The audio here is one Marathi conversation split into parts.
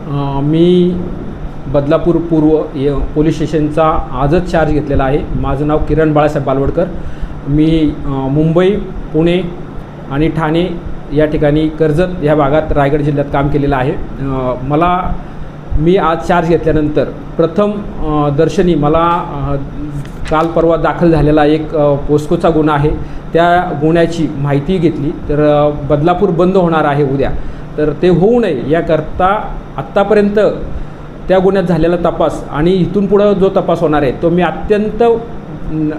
मी बदलापूर पूर्व पोलीस स्टेशनचा आजच चार्ज घेतलेला आहे। माझं नाव किरण बाळासाहेब बालवडकर। मी मुंबई, पुणे आणि ठाणे या ठिकाणी कर्जत या भागात रायगड जिल्ह्यात काम केलेलं आहे। मी आज चार्ज घेतल्यानंतर प्रथम दर्शनी मला काल परवा दाखल झालेला एक पोस्कोचा गुन्हा आहे, त्या गुन्ह्याची माहिती घेतली। तर बदलापूर बंद होणार आहे उद्या, तर ते होऊ नये याकरता आत्तापर्यंत त्या गुन्ह्यात झालेला तपास आणि इथून पुढं जो तपास होणार आहे तो मी अत्यंत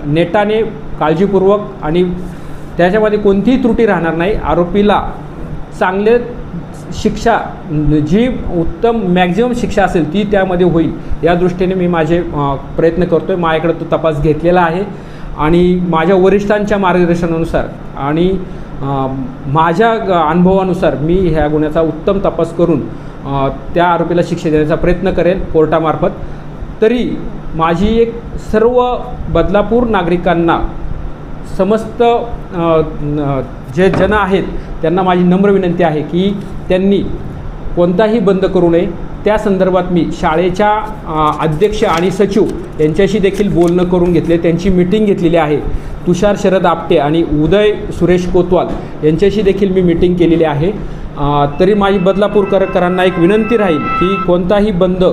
नेटाने, काळजीपूर्वक आणि त्याच्यामध्ये कोणतीही त्रुटी राहणार नाही, आरोपीला चांगले शिक्षा, जी उत्तम मॅक्झिमम शिक्षा असेल ती त्यामध्ये होईल या दृष्टीने मी माझे प्रयत्न करतो आहे। माझ्याकडे तो तपास घेतलेला आहे आणि माझ्या वरिष्ठांच्या मार्गदर्शनानुसार आणि माझ्या अनुभवानुसार मी ह्या गुन्ह्याचा उत्तम तपास करून त्या आरोपीला शिक्षा देण्याचा प्रयत्न करेन कोर्टामार्फत। तरी माझी एक सर्व बदलापूर नागरिकांना, समस्त जे जन आहेत त्यांना माझी नम्र विनंती आहे की त्यांनी कोणताही बंद करू नये। त्या संदर्भात मी शाळेच्या अध्यक्ष आणि सचिव यांच्याशी देखील बोलणं करून घेतले, त्यांची मीटिंग घेतलेली आहे। तुषार शरद आपटे आणि उदय सुरेश कोतवाल यांच्याशी देखील मी मीटिंग केलेली आहे। तरी माझी बदलापूरकरांना एक विनंती राहील की कोणताही बंद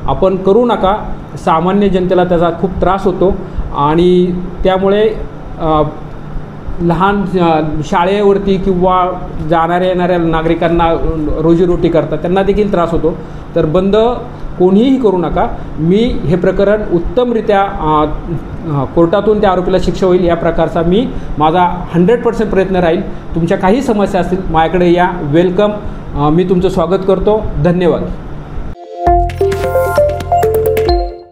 आपण करू नका। सामान्य जनतेला त्याचा खूप त्रास होतो आणि त्यामुळे लहान शाळेवरती किंवा जाणाऱ्या येणाऱ्या नागरिकांना रोजीरोटी करतात त्यांना देखील त्रास होतो। तर बंद कोणीही करू नका। मी हे प्रकरण उत्तमरित्या कोर्टातून त्या आरोपीला शिक्षा होईल या प्रकारचा माझा 100% प्रयत्न राहील। तुमच्या काही समस्या असतील माझ्याकडे या, वेलकम। मी तुमचं स्वागत करतो। धन्यवाद।